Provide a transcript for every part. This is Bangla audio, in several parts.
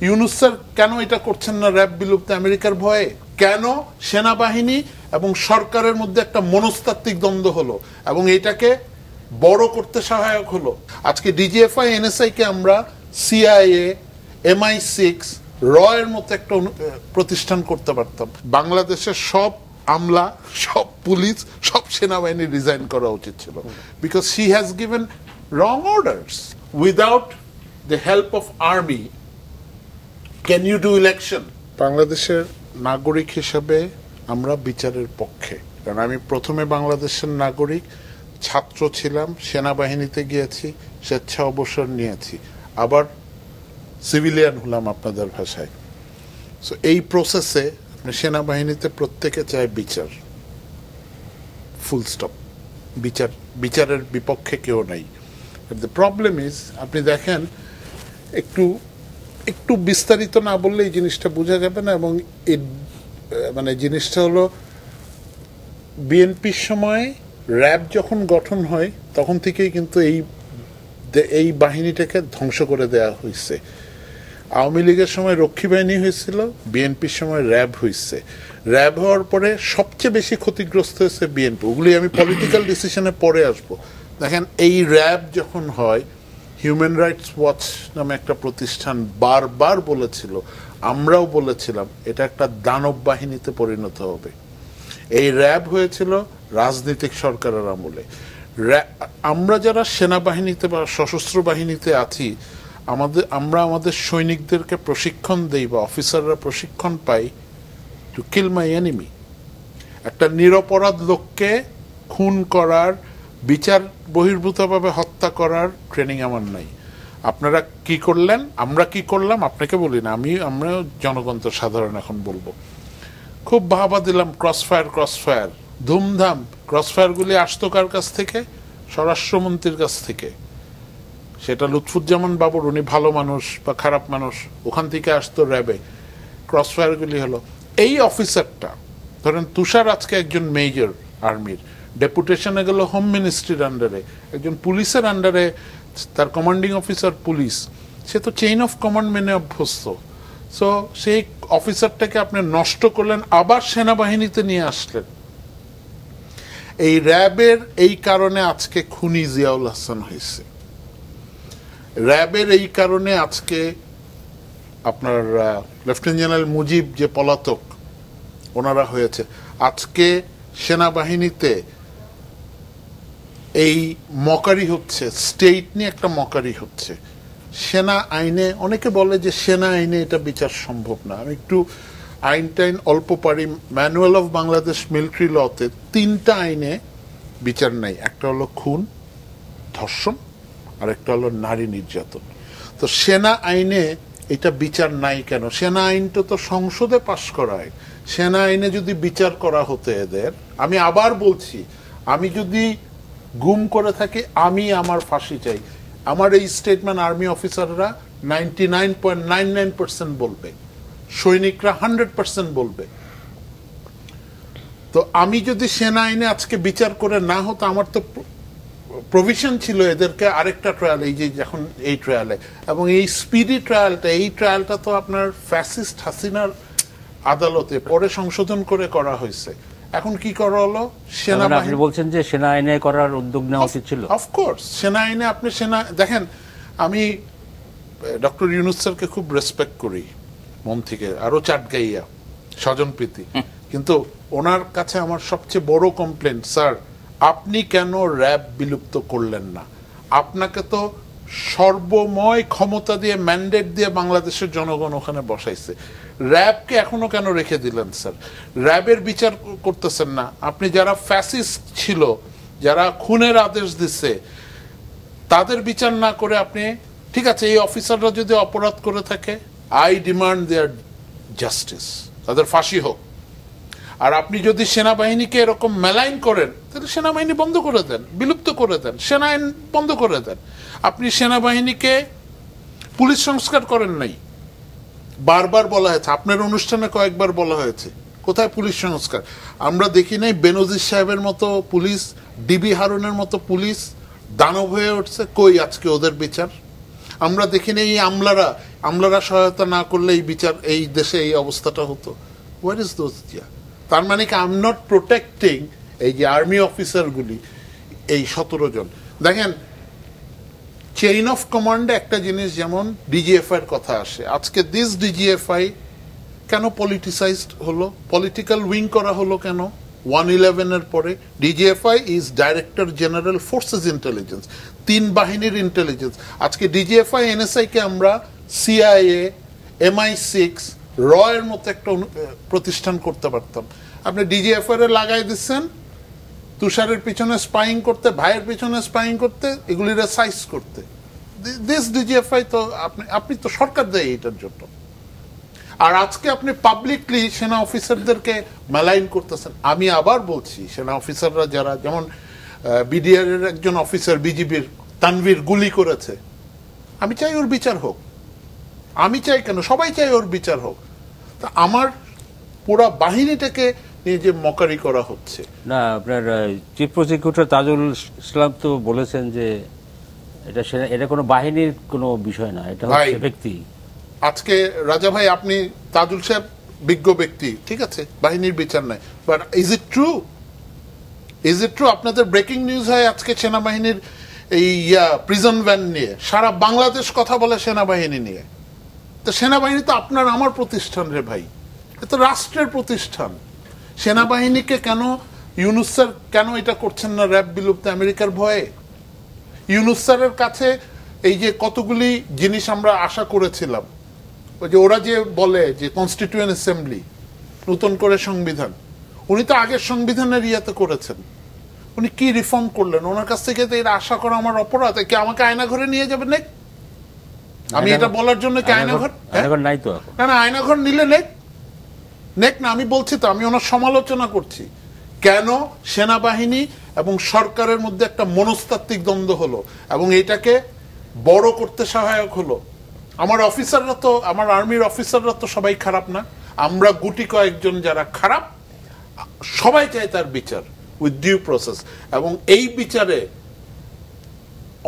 ইউনূস স্যার কেন এটা করছেন না র্যাব বিলুপ্ত আমেরিকার ভয়ে? কেন সেনাবাহিনী এবং সরকারের মধ্যে একটা মনস্তাত্ত্বিক দ্বন্দ্ব হলো এবং এটাকে বড় করতে সহায়ক হলো? আজকে ডিজিএফআই এনএসআই কে আমরা সিআইএ, MI6, র এর মতো একটা প্রতিষ্ঠান করতে পারতাম। বাংলাদেশের সব আমলা, সব পুলিশ, সব সেনাবাহিনী রিজাইন করা উচিত ছিল, because she has given wrong orders. Without the help of army can you do election? বাংলাদেশের নাগরিক হিসেবে আমরা বিচারের পক্ষে, কারণ আমি প্রথমে বাংলাদেশের নাগরিক, ছাত্র ছিলাম, সেনাবাহিনীতে গিয়েছি, স্বেচ্ছা অবসর নিয়েছি, আবার সিভিলিয়ান হলাম আপনাদের ভাষায়। সো এই প্রসেসে সেনাবাহিনীতে প্রত্যেকে চায় বিচার, ফুল স্টপ। বিচারের বিপক্ষে কেউ নাই। দ্য প্রবলেম ইজ, আপনি দেখেন, একটু বিস্তারিত না বললে এই জিনিসটা বোঝা যাবে না। এবং মানে জিনিসটা হলো, বিএনপির সময় র্যাব যখন গঠন হয় তখন থেকেই কিন্তু এই বাহিনীটাকে ধ্বংস করে দেওয়া হয়েছে। আওয়ামী লীগের সময় রক্ষী বাহিনী হয়েছিল, বিএনপির সময় র্যাব হয়েছে। র্যাব হওয়ার পরে সবচেয়ে বেশি ক্ষতিগ্রস্ত হয়েছে বিএনপি। ওগুলি আমি পলিটিক্যাল ডিসিশনে পরে আসবো। দেখেন, এই র্যাব যখন হয়, হিউম্যান রাইটস ওয়াচ নামে একটা প্রতিষ্ঠান বারবার বলেছিল, আমরাও বলেছিলাম, এটা একটা দানব বাহিনীতে পরিণত হবে। এই র্যাব হয়েছিল রাজনৈতিক সরকারের আমলে। আমরা যারা সেনাবাহিনীতে বা সশস্ত্র বাহিনীতে আছি, আমরা আমাদের সৈনিকদেরকে প্রশিক্ষণ দেই বা অফিসাররা প্রশিক্ষণ পাই টু কিল মাই এনিমি। একটা নিরপরাধ লোককে খুন করার, বিচার বহির্ভূতভাবে হত্যা করার ট্রেনিং আমার নাই। আপনারা কি করলেন, আমরা কি করলাম, আপনাকে বলি না, আমরা জনগণ তো সাধারণ এখন বলবো, খুব বাহাবা দিলাম, ক্রসফায়ার, ধুমধাম। ক্রসফায়ারগুলি আসতো কার কাছ থেকে? স্বরাষ্ট্রমন্ত্রীর কাছ থেকে। সেটা লুৎফুজ্জামান বাবুর, উনি ভালো মানুষ বা খারাপ মানুষ, ওখান থেকে আসতো র্যাবে। ক্রসফায়ারগুলি হলো এই অফিসারটা, ধরেন তুষার আজকে একজন মেজর আর্মির, ডেপুটেশনে গেল হোম মিনিস্ট্রির আন্ডারে, একজন পুলিশের আন্ডারে, তার কমান্ডিং অফিসার পুলিশ, সে তো চেইন অফ কমান্ড মেনে অভ্যস্ত। সো সেই অফিসারটাকে আপনি নষ্ট করলেন, আবার সেনাবাহিনীতে নিয়ে আসলেন। এই র্যাবের এই কারণে আজকে খুনি জিয়াউল হাসান হয়েছে। র্যাবের এই কারণে আজকে আপনার লেফটেন্যান্ট জেনারেল মুজিব যে পলাতক, ওনারা হয়েছে। আজকে সেনাবাহিনীতে এই মকারি হচ্ছে, স্টেট নিয়ে একটা মকারি হচ্ছে। সেনা আইনে, অনেকে বলে যে সেনা আইনে এটা বিচার সম্ভব না। আমি একটু আইন টাইন অল্প পারি। ম্যানুয়াল অফ বাংলাদেশ মিলিটারি লতে 3টা আইনে বিচার নাই। একটা হলো খুন, ধর্ষণ, আর একটা হলো নারী নির্যাতন। তো সেনা আইনে এটা বিচার নাই কেন? সেনা আইনটা তো সংসদে পাশ করা হয়। সেনা আইনে যদি বিচার করা হতো এদের, আমি আবার বলছি, আমি যদি গুম করে থাকি, আমি আমার ফাঁসি চাই। আমার এই স্টেটমেন্ট আর্মি অফিসাররা 99.99% বলবে, সৈনিকরা 100% বলবে। তো আমি যদি সেনা আইনে আজকে বিচার করে না হতো, আমার তো প্রভিশন ছিল এদেরকে আরেকটা ট্রায়াল, এই যে যখন এই ট্রায়ালে, এবং এই স্পিডি ট্রায়ালটা, এই ট্রায়ালটা তো আপনার ফ্যাসিস্ট হাসিনার আদালতে পরে সংশোধন করে করা হয়েছে। এখন কি করা হলো? সেনাবাহিনী, আপনি বলছেন যে সেনা আইনে করার উদ্যোগ নেওয়া উচিত ছিল। অফকোর্স সেনা আইনে আপনি দেখেন, আমি ডক্টর ইউনূস স্যারকে খুব রেসপেক্ট করি মন থেকে, আরো চাটগাইয়া, স্বজনপ্রীতি, কিন্তু ওনার কাছে আমার সবচেয়ে বড় কমপ্লেন, স্যার আপনি কেন র্যাব বিলুপ্ত করলেন না? আপনাকে তো সর্বময় ক্ষমতা দিয়ে, ম্যান্ডেট দিয়ে বাংলাদেশের জনগণ ওখানে বসাইছে। র্যাবকে এখনো কেন রেখে দিলেন স্যার? র্যাবের বিচার করতেছেন না আপনি। যারা ফ্যাসিস্ট ছিল, যারা খুনের আদেশ দিচ্ছে, তাদের বিচার না করে আপনি, ঠিক আছে এই অফিসাররা যদি অপরাধ করে থাকে, আই ডিমান্ড দেয়ার জাস্টিস, তাদের ফাঁসি হোক। আর আপনি যদি সেনাবাহিনীকে এরকম মেলাইন করেন, তাহলে সেনাবাহিনী বন্ধ করে দেন, বিলুপ্ত করে দেন, সেনা আইন বন্ধ করে দেন। আপনি সেনাবাহিনীকে পুলিশ সংস্কার করেন নাই, বারবার বলা হয়েছে, আপনার অনুষ্ঠানে কয়েকবার বলা হয়েছে, কোথায় পুলিশ সংস্কার? আমরা দেখি নাই বেনজির সাহেবের মতো পুলিশ, ডিবি হারুনের মতো পুলিশ দানব হয়ে উঠছে, কই আজকে ওদের বিচার? আমরা দেখিনি এই আমলারা সহায়তা না করলে এই বিচার এই দেশে এই অবস্থাটা হতো? Where is those Zia? তার মানে কি আই এম নট প্রোটেক্টিং এই যে আর্মি অফিসারগুলি, এই 17 জন। দেখেন চেইন অফ কমান্ডে একটা জিনিস, যেমন ডিজিএফআই এর কথা আসে, আজকে দিস ডিজিএফআই কেন পলিটিসাইজড হলো, পলিটিক্যাল উইং করা হলো কেন 111 এর পরে? DGFI is director general forces intelligence, 3 বাহিনীর ইন্টেলিজেন্স। আজকে ডিজিএফআই এনএসআই কে আমরা সিআইএ, MI6, র এর মতো একটা প্রতিষ্ঠান করতে পারতাম। আপনি ডিজিএফআই এর লাগাই দিচ্ছেন তুষারের পিছনে স্পাইং করতে, ভাইয়ের পিছনে স্পাইং করতে, এগুলির সাইজ করতে। দিস ডিজিএফআই তো আপনি তো সরকার দেয় এটার জন্য। আর আজকে আপনি পাবলিকলি সেনা অফিসারদেরকে মেলাইন করতেছেন। আমি আবার বলছি, সেনা অফিসাররা যারা, যেমন বিডিআর এর একজন অফিসার বিজিবির তানভীর গুলি করেছে, আমি চাই ওর বিচার হোক। আমি চাই কেন, সবাই চাই ওর বিচার হোক। তা আমার পুরা বাহিনীটাকে নিয়ে যে মকারি করা হচ্ছে। না, আপনার চিফ প্রসিকিউটর তাজুল ইসলাম তো বলেছেন যে এটা কোনো বাহিনীর কোনো বিষয় না, এটা হচ্ছে ব্যক্তি। আজকে রাজা ভাই, আপনি তাজুল সাহেব বিজ্ঞ ব্যক্তি, ঠিক আছে, বাহিনীর বিচার নাই, বাট ইজ ইট ট্রু? আপনাদের ব্রেকিং নিউজ হয় আজকে সেনাবাহিনীর এই প্রিজন ভ্যান নিয়ে, সারা বাংলাদেশ কথা বলে সেনাবাহিনী নিয়ে। তো সেনাবাহিনী তো আপনার আমার প্রতিষ্ঠান রে ভাই, এটা রাষ্ট্রের প্রতিষ্ঠান। সেনাবাহিনীকে কেন ইউনুস স্যার কেন এটা করছেন না? র্যাব বিলুপ্ত, আমেরিকার ভয়ে। ইউনুস স্যারের কাছে এই যে কতগুলি জিনিস আমরা আশা করেছিলাম, ওই যে ওরা যে বলে যে কনস্টিটিউয়েন্ট অ্যাসেম্বলি, নতুন করে সংবিধান, উনি তো আগের সংবিধানের ইয়াতে করেছেন, উনি কি রিফর্ম করলেন? ওনার কাছ থেকে তো এটা আশা করা আমার অপরাধ। কি আমাকে আয়নাঘরে নিয়ে যাবে? নেক, আমি এটা বলার জন্য কি আয়নাঘর নাই তো? না, আয়নাঘর নিলে নেক না, আমি বলছি তো, আমি ওনার সমালোচনা করছি। কেন সেনাবাহিনী এবং সরকারের মধ্যে একটা মনস্তাত্ত্বিক দ্বন্দ্ব হলো এবং এটাকে বড় করতে সহায়ক হলো? আমার অফিসাররা তো, আমার আর্মির অফিসাররা তো সবাই খারাপ না, আমরা গুটি কয়েকজন যারা খারাপ, সবাই চায় তার বিচার উইথ ডিউ প্রসেস। এবং এই বিচারে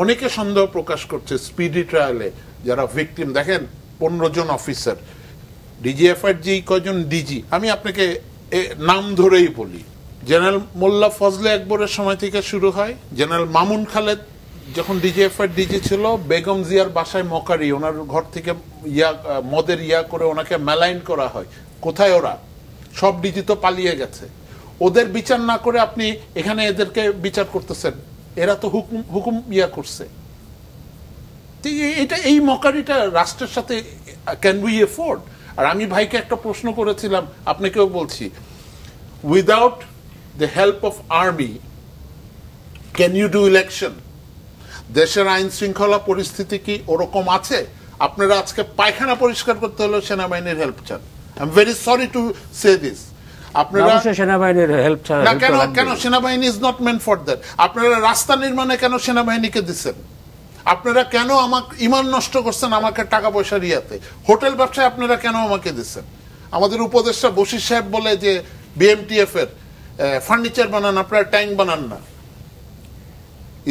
অনেকে সন্দেহ প্রকাশ করছে স্পিডি ট্রায়ালে যারা ভিকটিম। দেখেন 15 জন অফিসার, ডিজিএফআই যে কয়জন ডিজি, আমি আপনাকে নাম ধরেই বলি। জেনারেল মোল্লা ফজলে আকবরের সময় থেকে শুরু হয়, জেনারেল মামুন খালেদ যখন ডিজিএফআই ডিজি ছিল, বেগম জিয়ার বাসায় মকারি, ওনার ঘর থেকে মদের করে ওনাকে মেলাইন করা হয়। কোথায় ওরা? সব ডিজি তো পালিয়ে গেছে। ওদের বিচার না করে আপনি এখানে এদেরকে বিচার করতেছেন। এরা তো হুকুম করছে। এটা, এই মকারিটা রাষ্ট্রের সাথে ক্যান উই এফোর্ড? আর আমি ভাইকে একটা প্রশ্ন করেছিলাম, আপনাকেও বলছি, without the help of army can you do election? দেশের আইন শৃঙ্খলা পরিস্থিতি কি ওরকম আছে? আপনারা আজকে পায়খানা পরিষ্কার করতে হলো সেনাবাহিনীর হেল্প চান। I am very sorry to say this. আপনারা সেনাবাহিনীর হেল্প ছাড়া না, কেন সেনাবাহিনী is not meant for that? আপনারা রাস্তা নির্মাণে কেন সেনাবাহিনীকে দিচ্ছেন? আপনারা কেন আমাকে ইমান নষ্ট করছেন আমাকে টাকা পয়সার ইয়াতে? হোটেল ব্যবসায় আপনারা কেন আমাকে দিচ্ছেন? আমাদের উপদেষ্টা বশির সাহেব বলে যে বিএমটিএফ এর ফার্নিচার বানান, আপনারা ট্যাঙ্ক বানান না।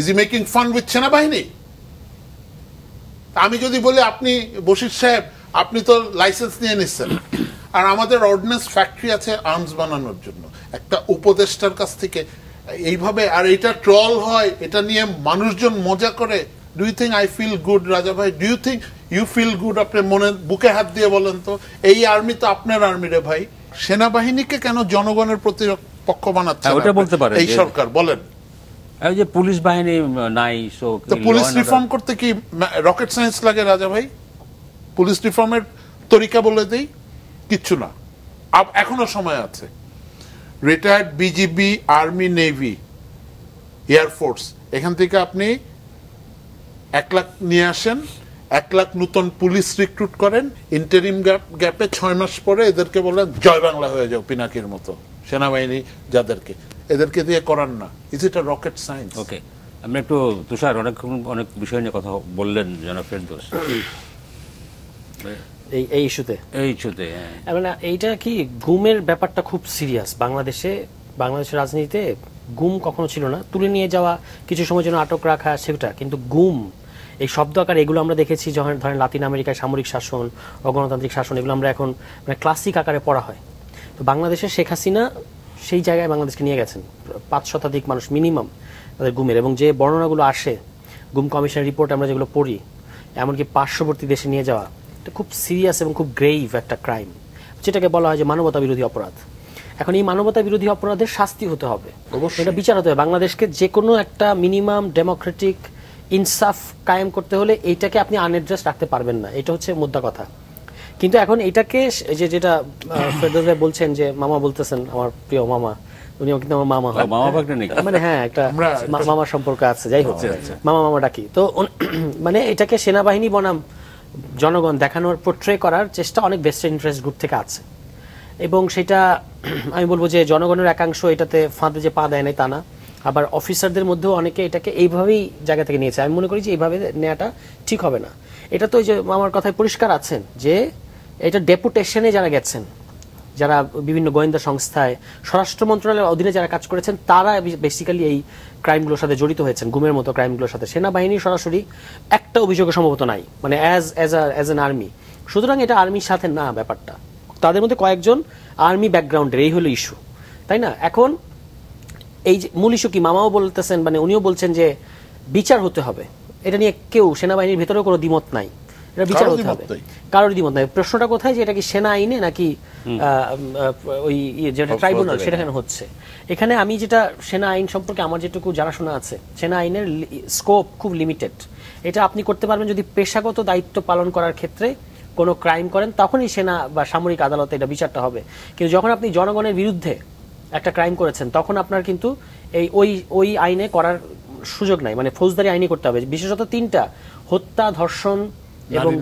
Is E making fun with সেনাবাহিনী? আমি যদি বলি, আপনি বশির সাহেব, আপনি তো লাইসেন্স নিয়ে নিচ্ছেন, আর আমাদের অর্ডিন্যান্স ফ্যাক্টরি আছে আর্মস বানানোর জন্য, একটা উপদেষ্টার কাছ থেকে এইভাবে, আর এটা ট্রল হয়, এটা নিয়ে মানুষজন মজা করে। Do you think I feel good? Raja ভাই, do you think you feel good? আপনি মনে বুকে হাত দিয়ে বলেন তো, এই আর্মি তো আপনার আর্মি রে ভাই। সেনাবাহিনীকে কেন জনগণের প্রতিপক্ষ বানাচ্ছে ওটা বলতে পারে এই সরকার? বলেন। এই যে পুলিশ বাহিনী নাই, তো পুলিশ রিফর্ম করতে কি রকেট সায়েন্স লাগে রাজা ভাই? পুলিশ রিফর্মের তরিকা বলে দেই, কিচ্ছু না, এখনো সময় আছে। Retired BGB, army, navy, air force, এখান থেকে আপনি 1 লাখ নিয়ে আসেন, 1 লাখ নতুন পুলিশ রিক্রুট করেন, ইন্টারিম গ্যাপে 6 মাস পরে এদেরকে বলেন জয় বাংলা হয়ে যাও, পিনাকির মতো সেনাবাহিনী যাদেরকে, এদেরকে দিয়ে করান না। Is it a rocket science? Okay, আমি একটু তুষার অনেক বিষয় নিয়ে কথা বললেন জনাব ফেরদৌস এই ইস্যুতে মানে এইটা কি গুমের ব্যাপারটা খুব সিরিয়াস। বাংলাদেশের রাজনীতিতে গুম কখনো ছিল না, তুলে নিয়ে যাওয়া, কিছু সময় জন্য আটক রাখা, সেটা। কিন্তু গুম এই শব্দ আকার এগুলো আমরা দেখেছি যখন ধরেন লাতিন আমেরিকায় সামরিক শাসন, অগণতান্ত্রিক শাসন, এগুলো আমরা এখন মানে ক্লাসিক আকারে পড়া হয়। তো বাংলাদেশের শেখ হাসিনা সেই জায়গায় বাংলাদেশকে নিয়ে গেছেন। 5 শতাধিক মানুষ মিনিমাম তাদের গুমের, এবং যে বর্ণনাগুলো আসে গুম কমিশনের রিপোর্ট আমরা যেগুলো পড়ি, এমনকি পার্শ্ববর্তী দেশে নিয়ে যাওয়া, এটা খুব সিরিয়াস এবং খুব গ্রেভ একটা ক্রাইম, যেটাকে বলা হয় যে মানবতা বিরোধী অপরাধ। এখন এই মানবতা বিরোধী অপরাধের শাস্তি হতে হবে, এটা বিচার হতে হবে। বাংলাদেশকে যে কোনো একটা মিনিমাম ডেমোক্রেটিক ইনসাফ কায়েম করতে হলে এইটাকে আপনি আনএড্রেস রাখতে পারবেন না, এটা হচ্ছে মুদ্রা কথা। কিন্তু এখন এটাকে যেটা ফেরদৌস ভাই বলছেন, যে মামা বলতেছেন, আমার প্রিয় মামা, উনিও কিন্তু আমার মামা হয়, মানে হ্যাঁ একটা মামা সম্পর্ক আছে, যাই হোক মামা মামা ডাকি। তো মানে এটাকে সেনাবাহিনী বনাম জনগণ দেখানোর পোট্রে করার চেষ্টা অনেক বেস্টার্ন ইন্টারেস্ট গ্রুপ থেকে আছে, এবং সেটা আমি বলবো যে জনগণের একাংশ এটাতে ফাঁদে যে পা দেয় নাই তা না, আবার অফিসারদের মধ্যেও অনেকে এটাকে এইভাবেই জায়গা থেকে নিয়েছে। আমি মনে করি যে এইভাবে নেওয়াটা ঠিক হবে না। এটা তো ওই যে আমার কথায় পরিষ্কার আছেন যে এটা ডেপুটেশনে যারা গেছেন, যারা বিভিন্ন গোয়েন্দা সংস্থায়, স্বরাষ্ট্র মন্ত্রণালয়ের অধীনে যারা কাজ করেছেন, তারা বেসিক্যালি এই ক্রাইমগুলোর সাথে জড়িত হয়েছেন, গুমের মতো ক্রাইমগুলোর সাথে। সেনাবাহিনী সরাসরি একটা অভিযোগের সম্ভবত নাই, মানে অ্যাজ অ্যান আর্মি। সুতরাং এটা আর্মির সাথে না ব্যাপারটা, তাদের মধ্যে কয়েকজন আর্মি ব্যাকগ্রাউন্ডের, এই হলো ইস্যু, তাই না? এখন এই যে মূল ইস্যু কি, মামাও বলতেছেন, মানে উনিও বলছেন যে বিচার হতে হবে, এটা নিয়ে কেউ সেনাবাহিনীর ভেতরেও কোনো দ্বিমত নাই, এটা বিচার হতে হবে, কারোর দ্বিমত নাই। প্রশ্নটা কোথায়, যে এটা কি সেনা আইনে নাকি ওই যেটা ট্রাইব্যুনাল সেখানে হচ্ছে। এখানে আমি যেটা সেনা আইন সম্পর্কে আমার যেটুকু জানাশোনা আছে, সেনা আইনের স্কোপ খুব লিমিটেড। এটা আপনি করতে পারবেন যদি পেশাগত দায়িত্ব পালন করার ক্ষেত্রে কোনো ক্রাইম করেন, তখনই সেনা বা সামরিক আদালতে এটা বিচারটা হবে। কিন্তু যখন আপনি জনগণের বিরুদ্ধে একটা ক্রাইম করেছেন, তখন আপনার কিন্তু ওই আইনে করার সুযোগ নাই, মানে ফৌজদারি আইনে করতে হবে। বিশেষত 3টা, হত্যা, ধর্ষণ এবং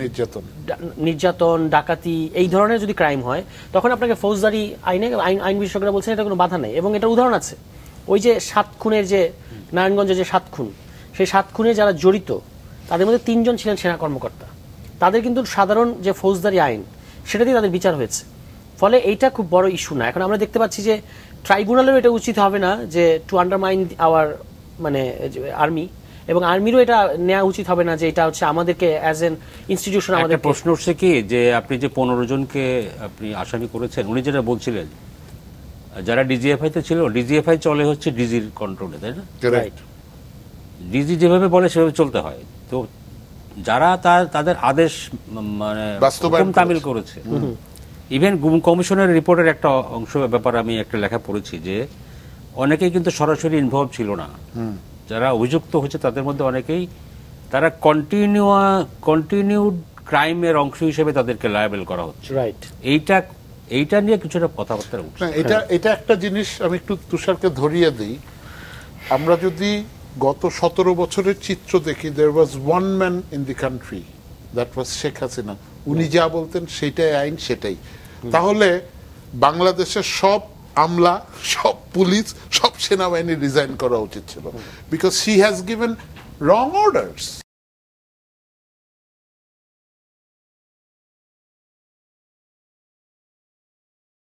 নির্যাতন, ডাকাতি, এই ধরনের যদি ক্রাইম হয়, তখন আপনাকে ফৌজদারি আইনে, আইন বিশেষজ্ঞরা বলছেন এটা কোনো বাধা নেই। এবং এটার উদাহরণ আছে, ওই যে 7 খুনের, যে নারায়ণগঞ্জে যে 7 খুন, সেই 7 খুনে যারা জড়িত তাদের মধ্যে 3 জন ছিলেন সেনা কর্মকর্তা। তাদের কিন্তু সাধারণ যে ফৌজদারি আইন, সেটাতেই তাদের বিচার হয়েছে। ফলে এইটা খুব বড় ইস্যু না। এখন আমরা দেখতে পাচ্ছি যে ট্রাইব্যুনালেরও এটা উচিত হবে না যে টু আন্ডারমাইন আওয়ার মানে আর্মি, এবং আর্মিরও এটা নেওয়া উচিত হবে না যে এটা হচ্ছে আমাদেরকে অ্যাজ এন ইনস্টিটিউশন। আমাদের প্রশ্ন হচ্ছে কি, যে আপনি যে 15 জনকে আপনি আসামি করেছেন, উনি যেটা বলছিলেন যারা ডিজিএফআই তে ছিল, ডিজিএফআই চলে হচ্ছে ডিজির কন্ট্রোলে, তাই না? রাইট। ডিজি যেভাবে বলে সেভাবে চলতে হয়। তো যারা তাদের আদেশ মানে বাস্তবায়ন তামিল করেছে, ইভেন গুম কমিশনের রিপোর্টের একটা অংশ ব্যাপারে আমি একটা লেখা পড়েছি যে অনেকেই কিন্তু সরাসরি ইনভলভ ছিল না। যারা অভিযুক্ত হচ্ছে তাদের মধ্যে অনেকেই তারা কন্টিনিউড ক্রাইমের অংশ হিসেবে তাদেরকে লায়াবেল করা হচ্ছে। রাইট। এইটা নিয়ে কিছুটা কথাবার্তা উঠছে। এটা একটা জিনিস আমি একটু তুষারকে ধরিয়ে দিই। আমরা যদি গত 17 বছরের চিত্র দেখি, there was one man in the country, that was Sheikh Hasina. উনি যা বলতেন সেটাই আইন, সেটাই। তাহলে বাংলাদেশের সব আমলা, সব পুলিশ, সব সেনাবাহিনী রিজাইন করা উচিত ছিল, because she has given wrong orders.